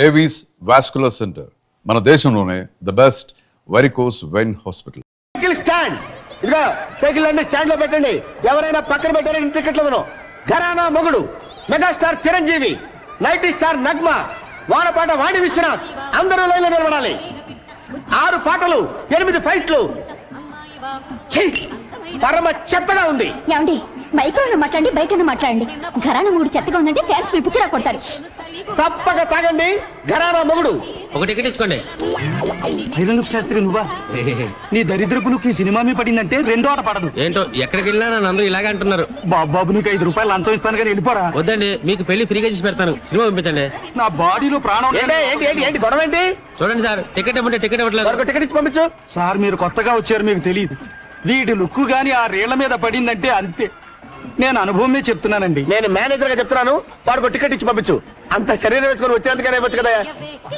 Avis vascular centre, మన దేశంలోనే the best varicose vein hospital. Cycle stand, ఇదిగో cycle అన్ని స్టాండ్ లో పెట్టండి. ఎవరైనా పక్కన పెట్టారని టికెట్లు విను. Gharana Mogudu megastar Chiranjeevi, night star Nagma, వారపాట వాణి విశ్వనాథ్ అందరూ లైన్లో నిలబడాలి. 6 పాటలు, 8 ఫైట్లు. పరమ చెత్తగా ఉంది. ఏమండి, మైక్రోలో మాట్లాడండి, బయట మాట్లాడండి. ఘరానా మూడు చెత్తగా ఉందంటే ఫ్యాన్స్ మీ పిచ్చిరా కొడతారు. తప్పక తాగండి. ఘరానా మొగుడు. ఒక టికెట్ ఇచ్చుకోండి. ఐరన్ శాస్త్రి నువ్వా? నీ దరిద్రపు ఈ సినిమా మీ పడిందంటే రెండో ఆట పడదు. ఏంటో ఎక్కడికి వెళ్ళినా నన్ను అందరూ ఇలాగే అంటున్నారు. బాబు నీకు 5 రూపాయలు లంచం ఇస్తాను కానీ వెళ్ళిపోరా. వద్దండి, మీకు పెళ్లి ఫ్రీగా చేసి పెడతాను. సినిమా పంపించండి. నా బాడీలో ప్రాణం. ఏంటి గొడవ ఏంటి? చూడండి సార్, టికెట్ ఇవ్వండి. టికెట్ ఇవ్వట్లేదు. టికెట్ ఇచ్చి పంపించు. సార్ మీరు కొత్తగా వచ్చారు, మీకు తెలియదు. వీటి లుక్కు గాని ఆ రేళ్ల మీద పడిందంటే అంతే. నేను అనుభవమే చెప్తున్నానండి. నేను మేనేజర్ గా చెప్తున్నాను, వాడికి టికెట్ ఇచ్చి పంపించు. అంత శరీరం వేసుకొని వచ్చేందుకనే వచ్చు కదా,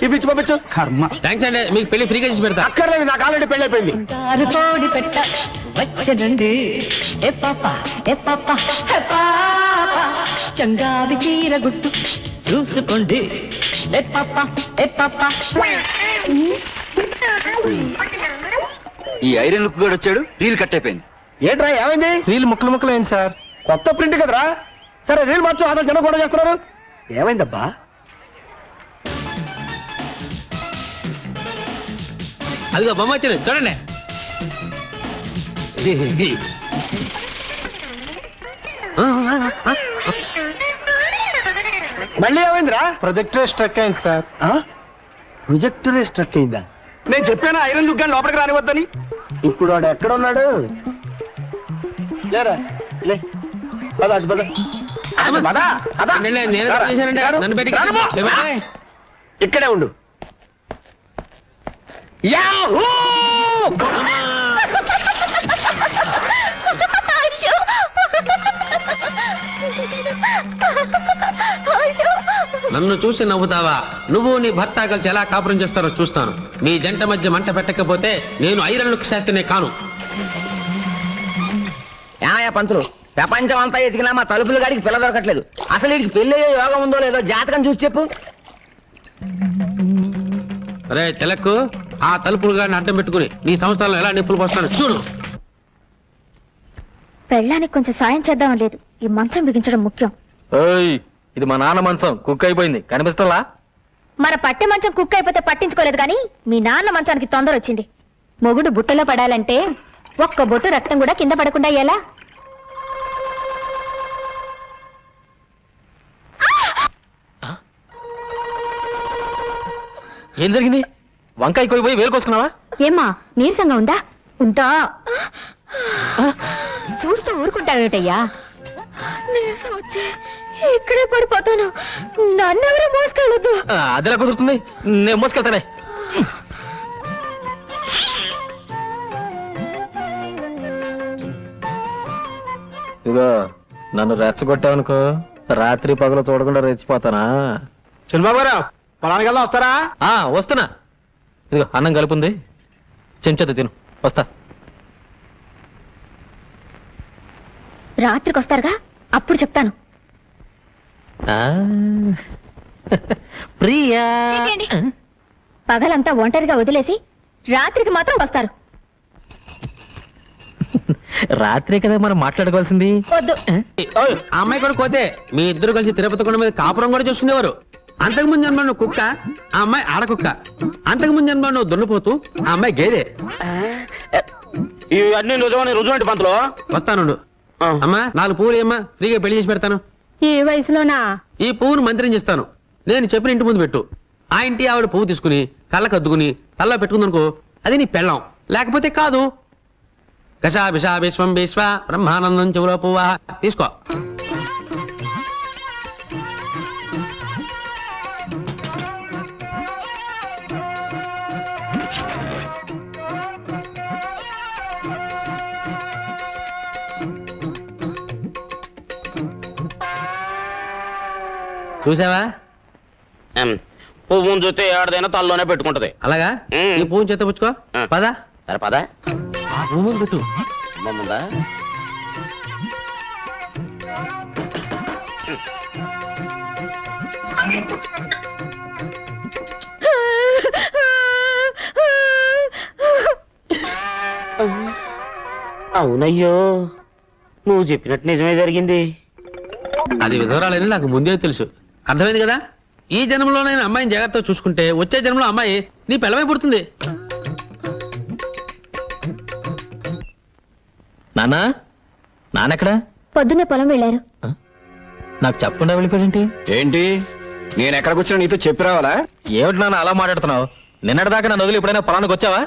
ఇవి ఇచ్చి పంపించు. కర్మ. థ్యాంక్స్ అండి, మీకు పెళ్లి ఫ్రీగా చేసి పెడతా. అక్కర్లేదు, నాకు ఆల్రెడీ పెళ్లి అయిపోయింది. చంగావి చీర గుట్టు చూసుకోండి. ఈ ఐరన్ లుక్ కూడా వచ్చాడు, రీల్ కట్ అయిపోయింది. ఏంట్రా ఏమైంది? రీల్ ముక్కలు అయింది సార్. కొత్త ప్రింట్ కదరా. సరే రీల్ మార్చు, అతను జనం కూడా చేస్తున్నారు. ఏమైందబ్బా? అదిగో బొమ్మ వచ్చింది చూడండి. మళ్ళీ ఏమైందిరా? ప్రొజెక్టర్ స్ట్రక్ అయింది సార్. ప్రొజెక్టరే స్ట్రక్ అయిందా? నేను చెప్పాను ఐరన్ లుక్ గాని లోపలికి రానివద్దని. ఇప్పుడు వాడు ఎక్కడ ఉన్నాడు? లేరా, లే. పద, అటు పద. పద, పద. నేను చేశానండి, నన్ను బయటికి రాను. ఇక్కడే ఉండు. యాహూ! నన్ను చూసి నవ్వుతావా? నువ్వు నీ భర్త కలిసి ఎలా కాపురం చేస్తారో చూస్తాను. మీ జంట మధ్య మంట పెట్టకపోతే నేను ఐరన్ లుక్ శాస్త్రినే కాను. ఏమయ్యా పంతులు, ప్రపంచం అంతా ఎదిగినా మా తలుపుల గాడికి పిల్ల దొరకట్లేదు. అసలు వీడికి పెళ్లి అయ్యే యోగం ఉందో లేదో జాతకం చూసి చెప్పు. అరే తిలక్కు, ఆ తలుపులు గాడిని అడ్డం పెట్టుకుని నీ సంవత్సరాలు ఎలా నిప్పులు పోస్తాను చూడు. పెళ్ళానికి కొంచెం సాయం చేద్దాం లేదు, ఈ మంచం బిగించడం ముఖ్యం. ఇది మా నాన్న మంచం, కుక్ అయిపోయింది, కనిపిస్తలా? మన పట్టె మంచం కుక్క అయిపోతే పట్టించుకోలేదు కానీ మీ నాన్న మంచానికి తొందర వచ్చింది. మొగుడు బుట్టలో పడాలంటే ఒక్క బొట్టు రక్తం కూడా కింద పడకుండా ఎలా? ఏం జరిగింది? వంకాయ కోయిపోయి వేలు కోసుకున్నావా? ఏమ్మా నీరసంగా ఉందా? ఉందా? చూస్తూ ఊరుకుంటావేటయ్యా? నీరసం వచ్చి ఇక్కడే పడిపోతాను, నన్నెవరూ మోసుకెళ్ళొద్దు. అదిలా కుదురుతుంది, నేను మోసుకెళ్తానే. ఇదిగో నన్ను రెచ్చగొట్టావనుకో, రాత్రి పగలు చూడకుండా రెచ్చిపోతానా? చంద్రబాబు గారు పొలానికి వెళ్దాం, వస్తారా? వస్తున్నా. ఇదిగో అన్నం కలుపుంది, చెంచదు తిను, వస్తా. రాత్రికి వస్తారుగా, అప్పుడు చెప్తాను. ప్రియా, పగలంతా ఒంటరిగా వదిలేసి రాత్రికి మాత్రం వస్తారు. రాత్రే కదా మనం మాట్లాడుకోవాల్సింది. వద్దు. ఆ అమ్మాయి కూడా పోతే మీ ఇద్దరు కలిసి తిరుపతి కొండ మీద కాపురం కూడా చూసుకునేవారు. అంతకుముందు జన్మ నువ్వు కుక్క, ఆ అమ్మాయి ఆడకుక్క. అంతకుముందు జన్మ నువ్వు దున్నపోతూ, ఆ అమ్మాయి గేదె. ఇవన్నీ రుజువంటి పంతులు. వస్తానుండు. అమ్మా 4 పువ్వులు ఏమ్మా, ఫ్రీగా పెళ్లి చేసి పెడతాను. ఈ వయసులోనా? ఈ పువ్వును మంత్రం చేస్తాను, నేను చెప్పిన ఇంటి ముందు పెట్టు. ఆ ఇంటి ఆవిడ పువ్వు తీసుకుని కళ్ళకు అద్దుకుని తల్ల పెట్టుకుందనుకో, అది నీ పెళ్ళం. లేకపోతే కాదు. కషా విషా విశ్వం విశ్వ బ్రహ్మానందం చెవులో పువ్వా తీసుకో. చూసావా? పువ్వును చూస్తే ఏడదైనా తల్లోనే పెట్టుకుంటది. అలాగా? ఈ పువ్వుని చేత పుచ్చుకో. పదా సరే పద. ఆ పువ్వు పెట్టు. ముందా అవునయ్యో నువ్వు చెప్పినట్టు నిజమే జరిగింది. అది విధవరాలని నాకు ముందే తెలుసు. అర్థమైంది కదా? ఈ జన్మలోనైనా అమ్మాయిని జాగ్రత్తగా చూసుకుంటే వచ్చే జన్మలో అమ్మాయి నీ పిల్లమై పుడుతుంది. నాన్నా, నాన్నెక్కడా? పొద్దున్నే పొలం వెళ్ళారు. నాకు చెప్పకుండా వెళ్ళిపోయాడేంటి? ఏంటి నేను ఎక్కడికి వచ్చినా నీతో చెప్పి రావాలా? ఏమిటి నాన్న అలా మాట్లాడుతున్నావు? నిన్నటిదాకా నన్ను వదిలి ఎప్పుడైనా పొలానికి వచ్చావా?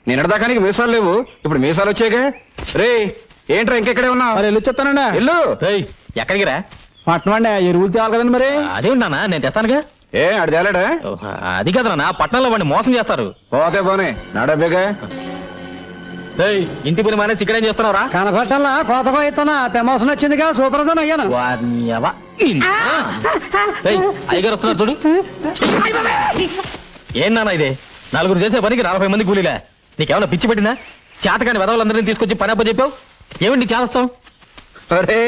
నిన్నటిదాకా నీకు మీసాలు లేవు, ఇప్పుడు మీసాలు వచ్చాక. రే ఏంట్రా ఇంకెక్కడే ఉన్నావు? మరి వెళ్ళి వచ్చేస్తానండి. వెళ్ళు. ఏయ్, ఎక్కడికి రా? పట్టణం అండి ఎరువులు తేవాలి కదండి మరి. అదేమిటి నాన్న, నేను తెస్తానుగా. ఏ ఆడు తేలాడా? ఓ, అది కదా నాన్న, పట్టణంలో వాడిని మోసం చేస్తారు. పోతే పోనే నడబేగా. ఏయ్, ఇంటి పని మానేసి ఇక్కడేం చేస్తున్నావురా? కనపట్టల్లా కోతకో ఇస్తున్నా ప్రమోషన్ వచ్చిందిగా సూపర్దన్ అయ్యాను. వారిని ఎవ- ఏయ్, అయ్యగారు వస్తున్నారు చూడు. ఏం నాన్న ఇది? నలుగురు చేసే పనికి 40 మంది కూలీలే. నీకేమైనా పిచ్చి పెట్టినా? చేతకాని వెదవులందరినీ తీసుకొచ్చి పని అప్ప చెప్పావు. ఏమిటి చేస్తాం? ఒరే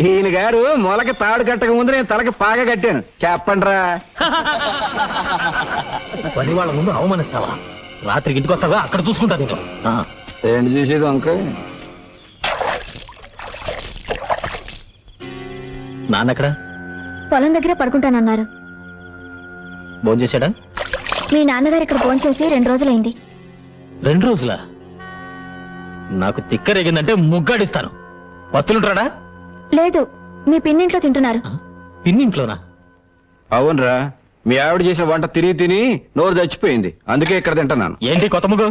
ఈయన గారు మొలకి తాడు కట్టక ముందు నేను తలకి పాగా కట్టాను. చెప్పండిరా. పని వాళ్ళ ముందు అవమానిస్తావా? రాత్రికి ఇంటికి వస్తావా? అక్కడ చూసుకుంటా నేను. ఏంటి చూసేది అంకుల్? నాన్న ఎక్కడ? పొలం దగ్గర పడుకుంటానన్నారు. భోజనం చేశాడా? మీ నాన్నగారు ఇక్కడ ఫోన్ చేసి 2 రోజులైంది. 2 రోజులా? నాకు తిక్కరేగిందంటే ముగ్గాడిస్తాను. వస్తులుంటాడా? లేదు, మీ పిన్నింట్లో తింటున్నారు. పిన్నింట్లోనా? అవునరా, మీ ఆవిడ చేసిన వంట తిని తిని నోరు చచ్చిపోయింది, అందుకే ఇక్కడ తింటున్నాను. ఏంటి కొత్త ముగ్గు?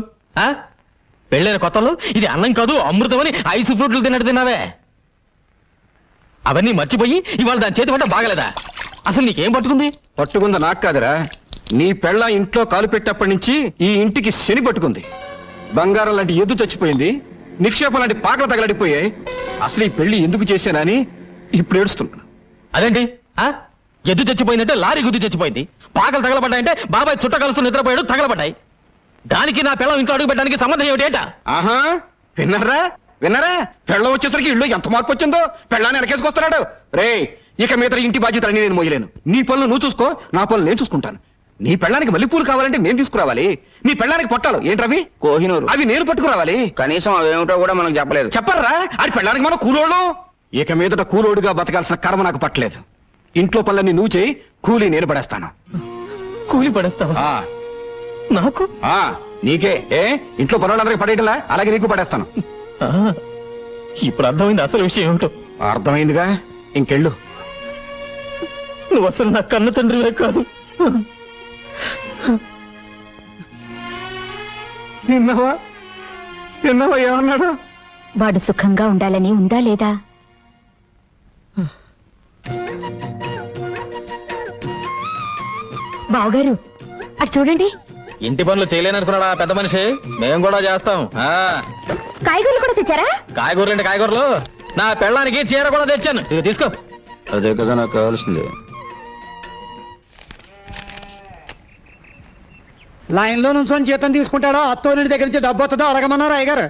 పెళ్ళైన కొత్తలో ఇది అన్నం కాదు అమృతం అని ఐస్ ఫ్రూట్లు తిన్నట్టు తిన్నావే. అవన్నీ మర్చిపోయి ఇవాళ దాని చేతి వంట బాగలేదా? అసలు నీకేం పట్టుకుంది? పట్టుకుంది నాకు కాదురా, నీ పెళ్ళ ఇంట్లో కాలు పెట్టేప్పటి నుంచి ఈ ఇంటికి శని పట్టుకుంది. బంగారం లాంటి ఎద్దు చచ్చిపోయింది, నిక్షేపం లాంటి పాకలు తగలడిపోయాయి. అసలు ఈ పెళ్లి ఎందుకు చేశానని ఇప్పుడు ఏడుస్తున్నాను. అదేంటి? ఎద్దు చచ్చిపోయిందంటే లారీ గుద్దు చచ్చిపోయింది. పాకలు తగలబడ్డాయంటే బాబాయ్ చుట్ట కలుస్తూ నిద్రపోయాడు, తగలబడ్డాయి. దానికి నా పిల్లం ఇంట్లో అడుగు పెట్టడానికి సంబంధం ఏమిటేట? ఆహా, విన్నారా విన్నారా? పెళ్ళం వచ్చేసరికి ఇల్లు ఎంత మార్పు వచ్చిందో. పెళ్ళాన్ని వెనకేసుకొస్తున్నాడు. రే ఇక మీద ఇంటి బాధ్యతలన్నీ నేను మోయలేను. నీ పనులు నువ్వు చూసుకో, నా పనులు నేను చూసుకుంటాను. నీ పెళ్ళానికి మల్లెపూలు కావాలంటే నేను తీసుకురావాలి. నీ పెళ్ళానికి పొట్టాలు ఏంటవి? కోహినూరు, అవి నేను పట్టుకురావాలి. కనీసం అవేమిటో కూడా మనకు చెప్పలేదు. చెప్పరా? అది పెళ్ళానికి మనం కూలోళ్ళు. ఇక మీదట కూలోడుగా బతకాల్సిన కర్మ నాకు పట్టలేదు. ఇంట్లో పనులన్నీ నువ్వు చేయి, కూలీ నేను పడేస్తాను. కూలి పడేస్తావా? నాకు? నీకే. ఏ ఇంట్లో పనులందరికీ పడేయటంలా, అలాగే నీకు పడేస్తాను. ఇప్పుడు అర్థమైంది అసలు విషయం ఏమిటో. అర్థమైందిగా, ఇంకెళ్ళు. నువ్వు అసలు నా కన్న తండ్రివే కాదు. విన్నావా విన్నావా ఏమన్నాడు? వాడు సుఖంగా ఉండాలని ఉందా లేదా? బావగారు అటు చూడండి. ఇంటి పనులు చేయలేననుకున్నాడా పెద్ద మనిషి? మేము కూడా చేస్తాం. కాయగూరలు కూడా తెచ్చారా? కాయగూరలు అంటే కాయగూరలు, నా పెళ్ళానికి చీర కూడా తెచ్చాను. ఇది తీసుకో. అదే కదా నాకు కావాల్సింది. లైన్ లో నుంచి జీతం తీసుకుంటాడో అత్తోని దగ్గర నుంచి డబ్బు వస్తుందో అడగమన్నారు అయ్యగారు.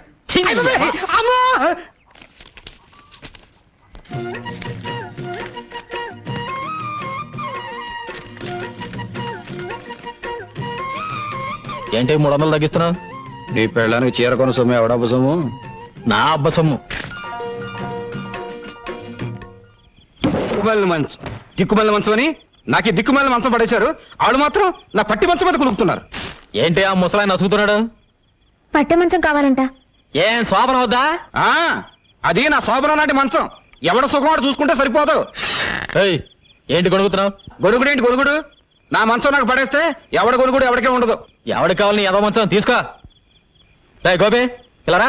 ఏంటి 300 తగ్గిస్తున్నావు? నీ పెళ్ళానికి చీర కొన సొమ్ము ఎవడబ్బ సొమ్ము? నా అబ్బ సొమ్ము. దిక్కుమాలిన మంచం, దిక్కుమాలిన మంచం అని నాకు దిక్కుమాలిన మంచం పడేశారు. ఆడు మాత్రం నా పట్టి మంచం మీద కులుకుతున్నారు. ఏంటి ఆ ముసలాయన నసుగుతున్నాడు? పట్టె మంచం కావాలంట. ఏం శోభన వద్దా? అది నా శోభనం లాంటి మంచం. ఎవడ సుఖం వాడు చూసుకుంటే సరిపోదు. ఏయ్, ఏంటి కొనుక్కుతున్నావు? గొడుగుడేంటి గొడుగుడు? నా మంచం నాకు పడేస్తే ఎవడ గొడుగుడు ఎవరికే ఉండదు. ఎవడికి కావాలి నీ ఎదో మంచం? తీసుకో. గోపి ఇలారా.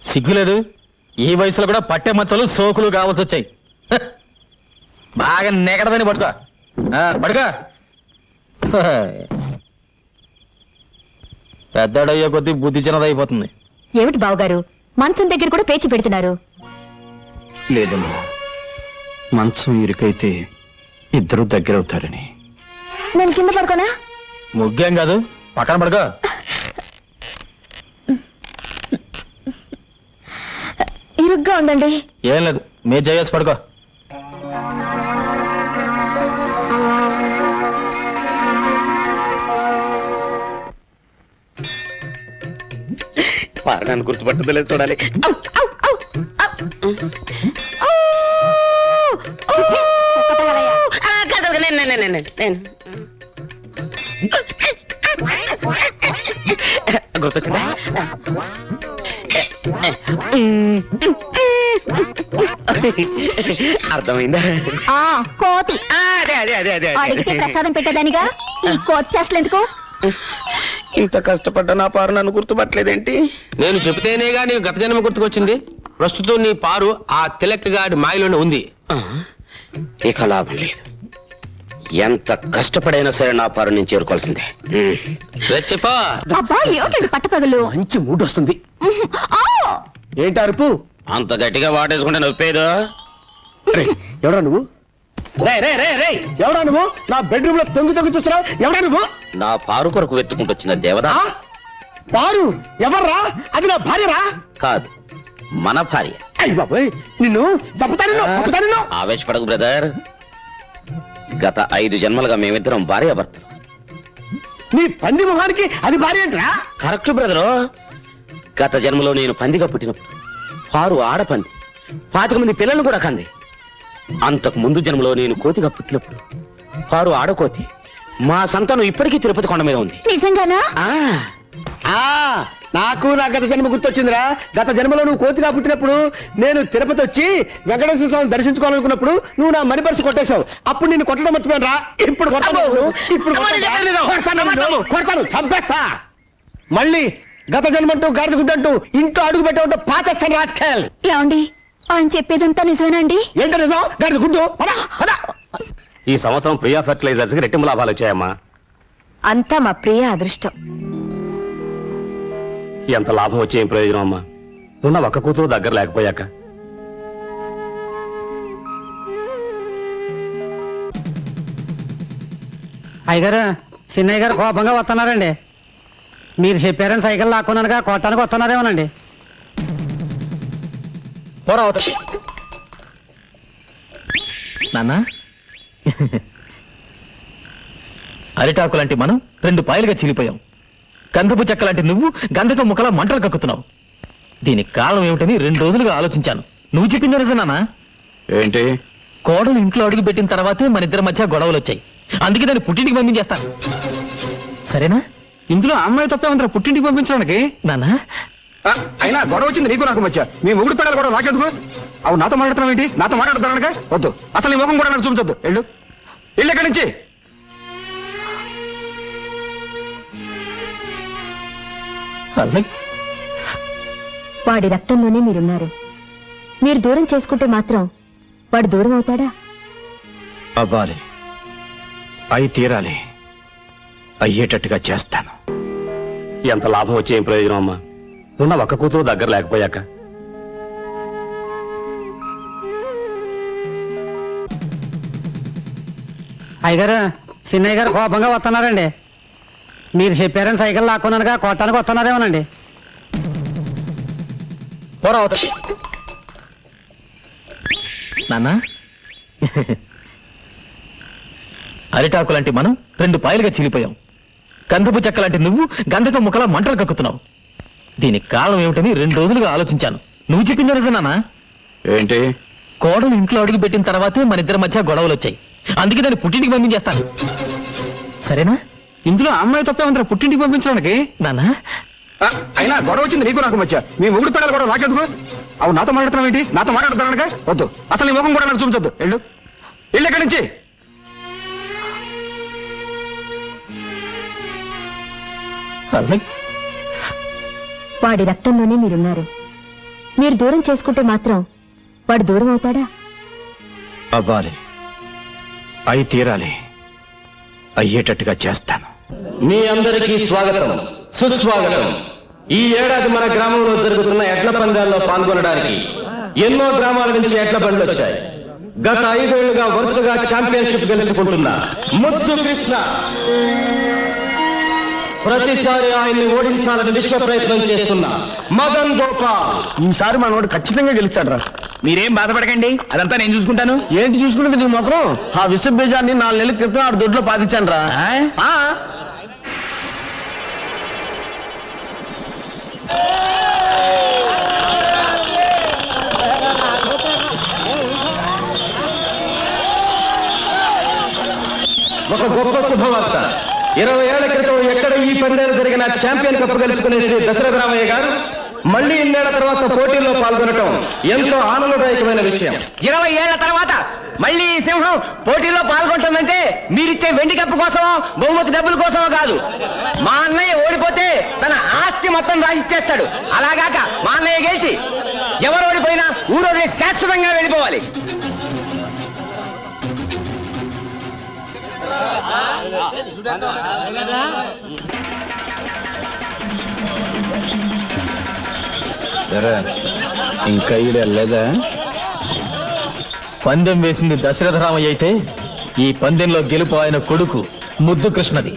సిగ్గులేదు? ఈ వయసులో కూడా పట్టె మంచాలు సోకులు కావచ్చు వచ్చాయి. బాగా నెగడదని పట్టుకో. పడుకో. పెద్దడయ్యే కొద్దీ బుద్ధి చిన్నదైపోతుంది. ఏమిటి బావగారు మంచం దగ్గర కూడా పేచి పెడుతున్నారు? లేదమ్మా, మంచం ఇరుకైతే ఇద్దరు దగ్గరవుతారని. నేను కింద పడుకోనా? ముగ్గేం కాదు, పక్కన పడుకో. ఇరుగ్గా ఉందండి. ఏం లేదు, మీరు చేసి పడుకో. పార నన్ను గుర్తుపట్టలేదు చూడాలి. గుర్తొచ్చిందా? అర్థమైందా? కోతి అదే అదే అదే అదే అడిగితే అదే. ప్రసాదం పెట్టేదానిగా ఈ కోతి చేష్టలు ఎందుకు? ఇంత కష్టపడ్డా నా పారు నన్ను గుర్తుపట్టలేదేంటి? నేను చెబితేనేగా నీకు గత జన్మ గుర్తుకొచ్చింది. ప్రస్తుతం నీ పారు ఆ తిలక్ గాడి మాయలోనే ఉంది. ఇక లాభం లేదు. ఎంత కష్టపడైనా సరే నా పారు నేను చేరుకోవాల్సిందే. చెప్పా అబ్బా ఏమిటండి పట్టపగలు? మంచి మూడ్ వస్తుంది. ఆ! ఏంటి అరుపు? అంత గట్టిగా వాటేసుకుంటే నొప్పేదో. ఎవడా నువ్వు? రే రే రే రే ఎవడా నువ్వు? నా బెడ్రూమ్ లో తొంగి తొంగి చూస్తున్నావు. ఎవడా నువ్వు? నా పారు కొరకు వెతుకుంటొచ్చిన దేవదా. ఆ? పారు ఎవర్రా? అది నా భార్యరా? కాదు, మన భార్య. అయ్య బాబోయ్, నిన్ను చంపుతాను. ఆవేశపడకు బ్రదర్. గత 5 జన్మలుగా మేమిద్దరం భార్యాభర్తలు. నీ పంది మొహానికి అది భార్య ఏంట్రా? Correct brother. గత జన్మలో నేను పందిగా పుట్టినప్పుడు పారు ఆడపంది 25 మంది పిల్లలను కూడా కంది. అంతకు ముందు జన్మలో నేను కోతిగా పుట్టినప్పుడు పారు ఆడకోతి. మా సంతానం ఇప్పటికీ తిరుపతి కొండ మీద ఉంది. నిజంగానా? ఆ నాకు నా గత జన్మ గుర్తొచ్చిందిరా. గత జన్మలో నువ్వు కోతిగా పుట్టినప్పుడు నేను తిరుపతి వచ్చి వెంకటేశ్వర స్వామిని దర్శించుకోవాలనుకున్నప్పుడు నువ్వు నా మనీ పర్సు కొట్టేశావు. అప్పుడు నిన్ను కొట్టడం మర్చిపోయాను రా. ఇప్పుడు కొడతాను, చంపేస్తా. మళ్ళీ గత జన్మంటూ గాడిద గుడ్డంటూ ఇంట్లో అడుగు పెట్టే పాచేస్తాను రాజకీయాలు. ఏమండి ఆయన చెప్పేదంతా నిజమేనండి? ఏంటో నిజం? గాడిద గుడ్డు. ఈ సంవత్సరం ప్రియా ఫెర్టిలైజర్స్ కి రెట్టింపు లాభాలు వచ్చాయమ్మా. అంతా మా ప్రియ అదృష్టం. ఎంత లాభం వచ్చే ఏం ప్రయోజనం అమ్మా? ఉన్న ఒక్క కూతురు దగ్గర లేకపోయాక. అయ్యగారు, చిన్నయ్య గారు కోపంగా వస్తున్నారండి. మీరు చెప్పారని సైకిల్ లాక్కున్నానుగా కొట్టానికి వస్తున్నారేమోనండి. నాన్న అరిటాకు లాంటి మనం 2 పాయలుగా చీలిపోయాం. గంధపు చెక్క లాంటి నువ్వు గంధకం ముక్కలా మంటలు కక్కుతున్నావు. దీనికి కారణం ఏమిటని 2 రోజులుగా ఆలోచించాను. నువ్వు చెప్పింది నిజం నాన్న. ఏంటి? కోడలు ఇంట్లో అడుగు పెట్టిన తర్వాతే మన ఇద్దరి మధ్య గొడవలు వచ్చాయి. అందుకే దాన్ని పుట్టింటికి పంపించేస్తాను. సరేనా? ఇందులో అమ్మాయి తప్పే ఉందిరా పుట్టింటికి పంపించడానికి. నాన్న అయినా గొడవ వచ్చింది నీకు నాకు మధ్య. మీ మొగుడు పెడాలి గొడవ నాకెందుకు? అవు నాతో మాట్లాడుతున్నావు ఏంటి? నాతో మాట్లాడుతున్నానుగా. వద్దు, అసలు నీ ముఖం కూడా నాకు చూపించొద్దు. వెళ్ళు ఇక్కడి నుంచి. వాడి రక్తంలోనే మీరున్నారు. మీరు దూరం చేసుకుంటే మాత్రం వాడు దూరం అవుతాడా? అవ్వాలి, అయి తీరాలి, అయ్యేటట్టుగా చేస్తాను. ఎంత లాభం వచ్చే ఏం ప్రయోజనం అమ్మా? ఉన్న ఒక్క కూతురు దగ్గర లేకపోయాక. అయ్యగారు, చిన్నయ్య గారు కోపంగా వస్తున్నారండి. మీరు చెప్పారని సైకిల్ లాక్కున్నానుగా కొట్టానికి వస్తున్నారేమోనండి. నాన్న అరిటాకు లాంటి మనం 2 పాయలుగా చీలిపోయాం. గంధపు చెక్క లాంటి నువ్వు గంధకం ముక్కలా మంటలు కక్కుతున్నావు. దీనికి కారణం ఏమిటని 2 రోజులుగా ఆలోచించాను. నువ్వు చెప్పింది నిజం నాన్న. ఏంటి? కోడలు ఇంట్లో అడుగు పెట్టిన తర్వాతే మన ఇద్దరి మధ్య గొడవలు వచ్చాయి. అందుకే దాన్ని పుట్టింటికి పంపించేస్తాను. సరేనా? ఇందులో అమ్మాయి తప్పే ఉందిరా పుట్టింటికి పంపించడానికి. నాన్న అయినా గొడవ వచ్చింది నీకు నాకు మధ్య. మీ మొగుడు పెడాలి గొడవ నాకెందుకు? అవు నాతో మాట్లాడుతున్నావు ఏంటి? నాతో మాట్లాడుతున్నానుగా. వద్దు, అసలు నీ ముఖం కూడా నాకు చూపించొద్దు. వెళ్ళు ఇక్కడి నుంచి. వాడి రక్తంలోనే మీరున్నారు. మీరు దూరం చేసుకుంటే మాత్రం వాడు దూరం అవుతాడా? అవ్వాలి, అయి తీరాలి, అయ్యేటట్టుగా చేస్తాను. మీ అందరికీ స్వాగతం, సుస్వాగతం. ఈ ఏడాది మన గ్రామంలో జరుగుతున్న ఎడ్ల పందాల్లో పాల్గొనడానికి ఎన్నో గ్రామాల నుంచి ఎడ్ల బండ్లు వచ్చాయి. గత 5 ఏళ్లుగా వరుసగా ఛాంపియన్షిప్ గెలుచుకుంటున్న ముద్దు కృష్ణ ప్రతిసారి ఆయన్ని ఓడించాలని విశ్వ ప్రయత్నం చేస్తున్న మదన్ గోపాల్. ఈసారి మనోడు ఖచ్చితంగా గెలుస్తాడు రా. మీరేం బాధపడకండి, అదంతా నేను చూసుకుంటాను. ఏంటి చూసుకుంటుంది నీ మొత్తం? ఆ విశ్వ బీజాన్ని 4 నెలల క్రితం ఆడు దొడ్లో పాతించాను రా. ఒక గొప్ప శుభవార్త. 20 ఏళ్ల క్రితం ఎక్కడ ఈ పందేలు జరిగిన ఛాంపియన్ కప్ గెలుచుకునే శ్రీ దశరథ రామయ్య గారు మళ్ళీ ఇన్నేళ్ల తర్వాత పోటీల్లో పాల్గొనడం ఎంతో ఆనందదాయకమైన విషయం. 20 ఏళ్ల తర్వాత మళ్ళీ ఈ సింహం పోటీలో పాల్గొంటుందంటే మీరిచ్చే వెండి కప్పు కోసమో బహుమతి డబ్బుల కోసమో కాదు. మా అన్నయ్య ఓడిపోతే తన ఆస్తి మొత్తం రాసిచ్చేస్తాడు. అలాగాక మా అన్నయ్య గెలిచి ఎవరు ఓడిపోయినా ఊరోజు శాశ్వతంగా వెళ్ళిపోవాలి. ఇంకా లేదా? పందెం వేసింది దశరథ రామయ్య అయితే ఈ పందెంలో గెలుపు ఆయన కొడుకు ముద్దు కృష్ణది.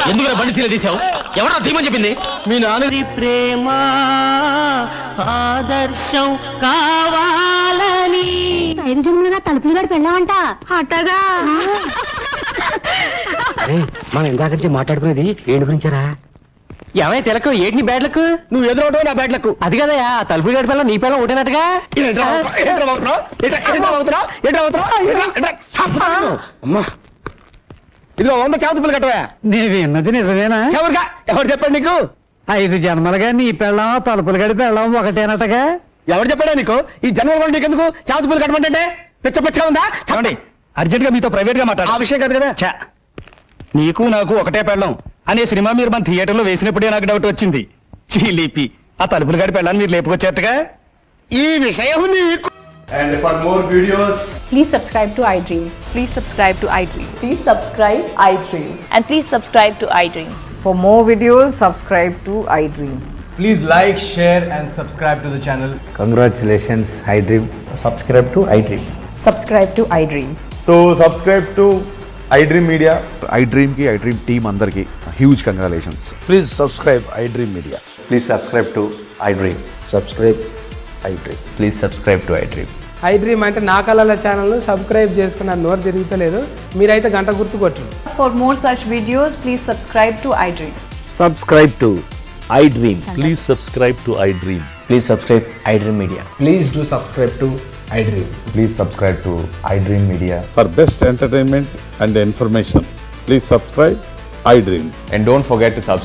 ఎందుకు బండి తీర తీసావు? ఎవరా తీమని చెప్పింది? మీ నాన్న. ప్రేమ ఆదర్శం కావాలని 5 జన్మలుగా తలుపులు గడి పెళ్ళామంట. అట్టగా మనం ఇందాక మాట్లాడుకునేది ఏంటి గురించారా? ఏమై తెలకు ఏంటి నీ బ్యాడ్లకు? నువ్వు ఎదురవటం నా బ్యాడ్లకు. అది కదయా తలుపులు గడి పిల్ల నీ పిల్ల ఒకటేనట్టుగా. అమ్మా ఇదిగో 100 చేతులు కట్టవా. నేను విన్నది నిజమేనా? ఎవరుగా ఎవరు చెప్పండి నీకు? 5 జన్మలుగా నీ పెళ్ళాం తలుపులు గడి పెళ్ళాం ఒకటేనట్టుగా. ఎవరు చెప్పాడా నీకు? ఈ జన్మలో నీకెందుకు చేతులు కట్టమంటే పిచ్చ పిచ్చగా ఉందా? చెప్పండి, అర్జెంట్ గా మీతో ప్రైవేట్ గా మాట్లాడు. ఆ విషయం కాదు కదా. ఛా, నీకు నాకు ఒకటే పెళ్ళం అనే సినిమా మీరు మన థియేటర్లో వేసినప్పుడే నాకు డౌట్ వచ్చింది. చిలిపి ఆ తలుపులు గడి పెళ్ళాన్ని మీరు లేపుకొచ్చేట్టుగా. ఈ విషయం నీకు And for more videos, Please subscribe to iDream. Please subscribe to iDream. Please subscribe iDream. And please subscribe to iDream. For more videos, subscribe to iDream. please like, share, and subscribe to the channel. Congratulations iDream. Subscribe to iDream. Subscribe to iDream. So subscribe to iDream Media. iDream కి iDream team అందరికి huge congratulations. Please subscribe iDream media. Please subscribe to iDream. Subscribe iDream. Please subscribe to iDream. iDream అంటే నా కళల ఛానల్ను subscribe చేసుకున్న నోరు తిరుగుతలేదు. మీరైతే గంట గుర్తు కొట్టండి. For more such videos, please subscribe to iDream. Subscribe to iDream. Please subscribe to iDream. Please subscribe iDream Media. Please do subscribe to iDream. Please subscribe to iDream Media. For best entertainment and information please subscribe iDream. And don't forget to subscribe